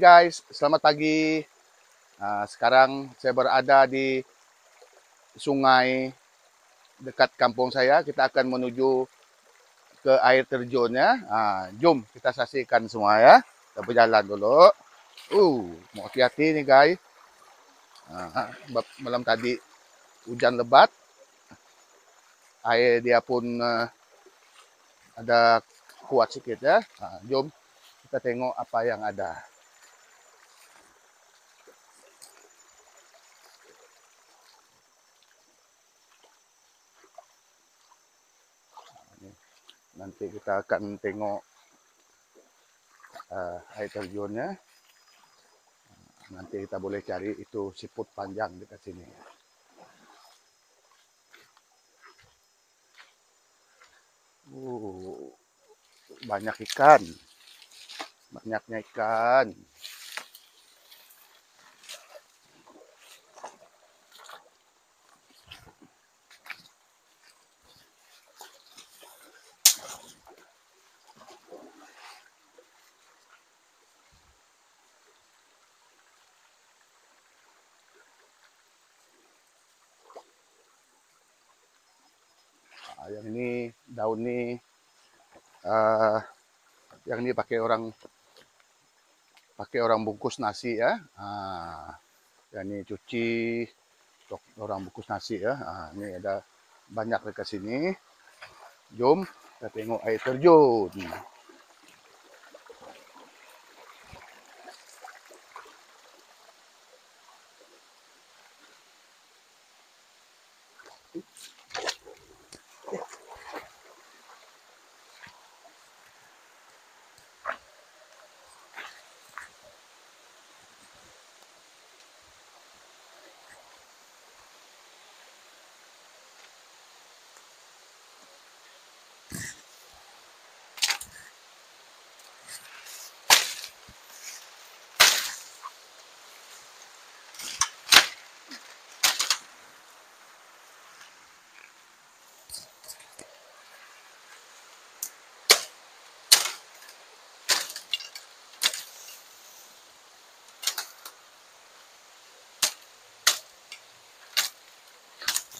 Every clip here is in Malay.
guys, selamat pagi. Sekarang saya berada di sungai dekat kampung saya. Kita akan menuju ke air terjunnya. Jom kita saksikan semua ya. Kita berjalan dulu. Mau hati-hati nih guys. Malam tadi hujan lebat. Air dia pun ada kuat sedikit ya. Jom kita tengok apa yang ada. Nanti kita akan tengok air terjunnya. Nanti kita boleh cari itu siput panjang dekat sini. Banyak ikan. Banyaknya ikan. Yang ini daun ini yang ini pakai orang bungkus nasi ya. Yang ini cuci untuk orang bungkus nasi ya. Ini ada banyak dekat sini. Jom kita tengok air terjun.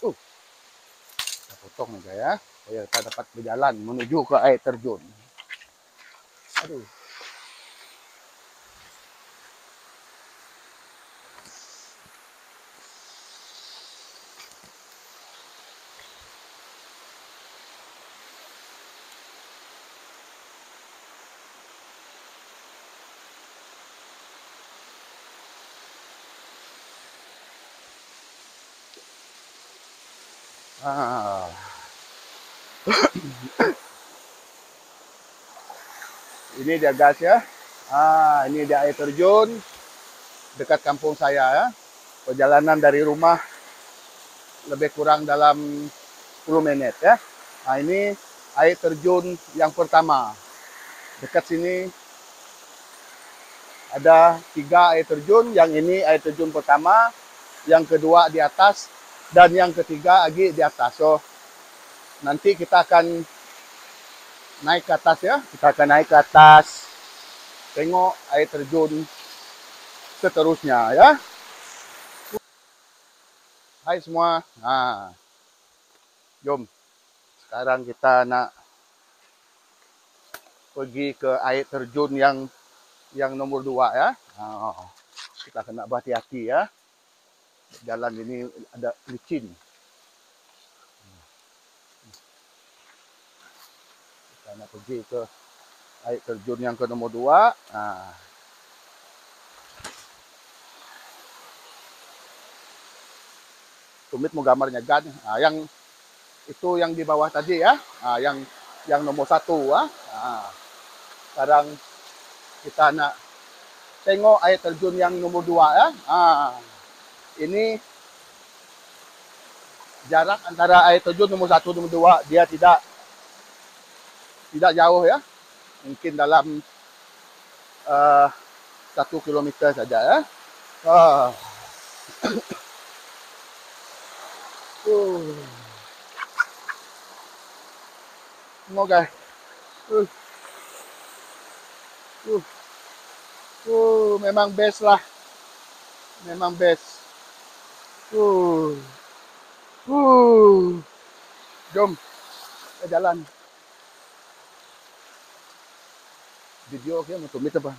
Kita potong aja ya, supaya kita dapat berjalan menuju ke air terjun. Aduh. Ini dia guys ya. Ini dia air terjun dekat kampung saya ya. Perjalanan dari rumah lebih kurang dalam 10 menit ya. Ini air terjun yang pertama. Dekat sini ada 3 air terjun. Yang ini air terjun pertama, yang kedua di atas, dan yang ketiga lagi di atas. So nanti kita akan naik ke atas ya. Kita akan naik ke atas. Tengok air terjun seterusnya ya. Hai semua. Jom. Sekarang kita nak pergi ke air terjun yang nomor 2 ya. Kita kena berhati-hati ya. Jalan ini ada licin. Kita nak pergi ke air terjun yang ke nomor 2. Tumit mau gambarnya kan. Yang itu yang di bawah tadi ya. Yang nomor 1 ya. Sekarang kita nak tengok air terjun yang nomor 2 ya. Ini jarak antara air terjun nomor 1 dan nomor 2 dia tidak jauh ya. Mungkin dalam 1 kilometer saja ya. Semua guys. Memang best lah. Memang best. Uh, uh. Jom, kita jalan. Video okay, mau tumit apa?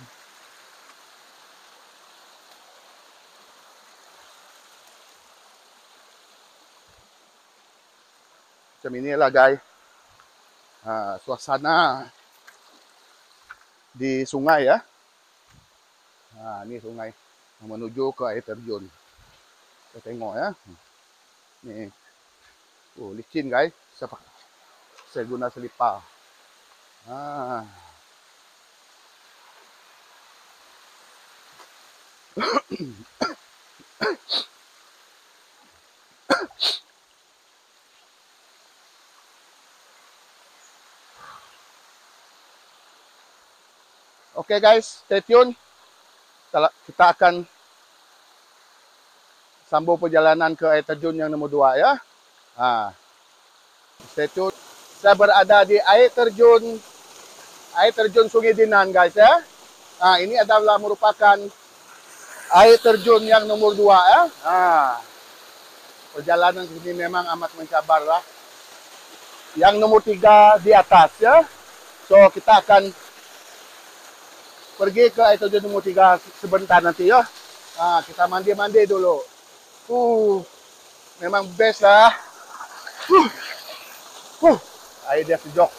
Macam inilah guys. Suasana di sungai ya. Ini sungai menuju ke air terjun. Kita tengok ya. Nih. Licin guys. Saya guna selipar. Oke guys, stay tune. Kita akan sambung perjalanan ke air terjun yang nomor 2 ya. Stay tune. Saya berada di air terjun Sungai Dinan guys ya. Ini adalah merupakan air terjun yang nomor 2 ya. Perjalanan ini memang amat mencabar lah. Yang nomor 3 di atas ya. So kita akan pergi ke air terjun nomor 3 sebentar nanti ya. Kita mandi-mandi dulu. Memang best lah. Air dia sejuk.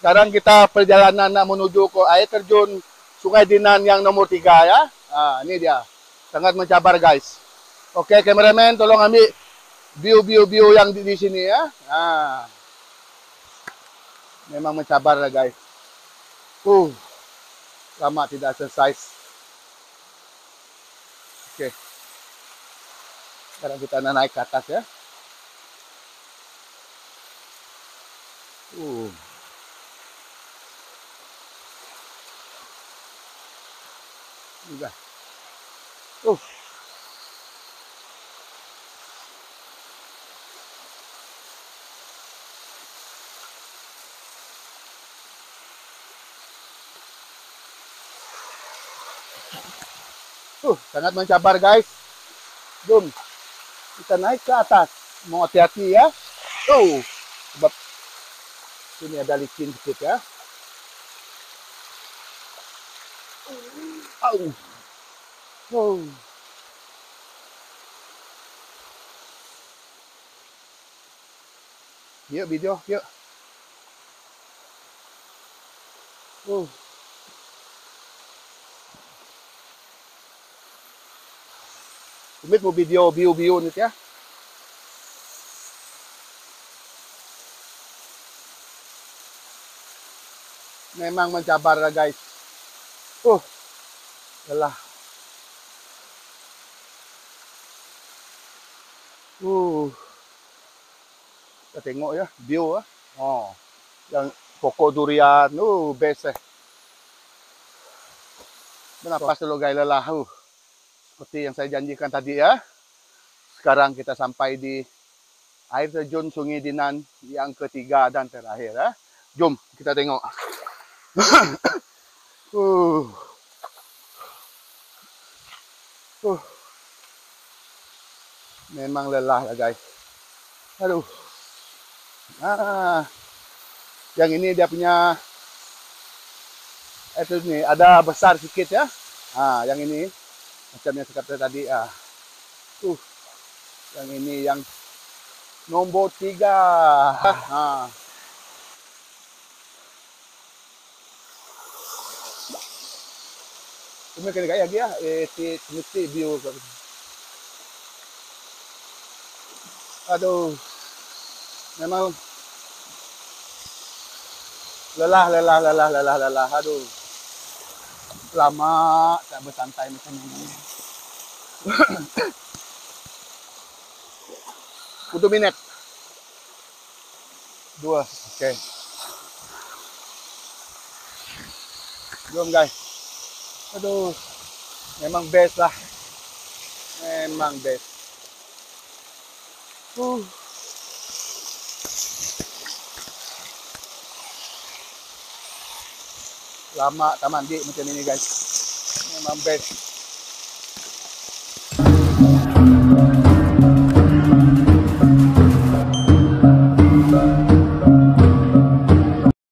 Sekarang kita perjalanan nak menuju ke air terjun Sungai Dinan yang nomor 3 ya. Ini dia. Sangat mencabar guys. Oke, kameramen tolong ambil view yang di sini ya. Memang mencabar lah guys. Lama tidak selesai. Oke. Sekarang kita naik ke atas ya. Juga. Sangat mencabar guys. Jom kita naik ke atas. Mau hati-hati ya. Sebab sini ada licin sedikit ya. Yuk video, yuk. Tumit mo video view nito ya. Memang mencabar lah guys. Lelah. Kita tengok ya view ah. Yang pokok durian, best eh. Bernapas dulu guys, lelah. Seperti yang saya janjikan tadi ya. Sekarang kita sampai di air terjun Sungai Dinan yang ketiga dan terakhir ya. Jom kita tengok. Memang lelah ya guys. Aduh. Yang ini dia punya itu nih ada besar sedikit ya. Yang ini macam yang saya kata tadi. Yang ini yang nomor 3. Cuma kena gaya dia, mesti view. Aduh, memang lelah. Aduh, lama tak bersantai macam ini. Untuk minit 2, oke. Jom guys. Aduh, memang best lah. Memang best. Tama, tama. Hindi macam ini guys. Memang best.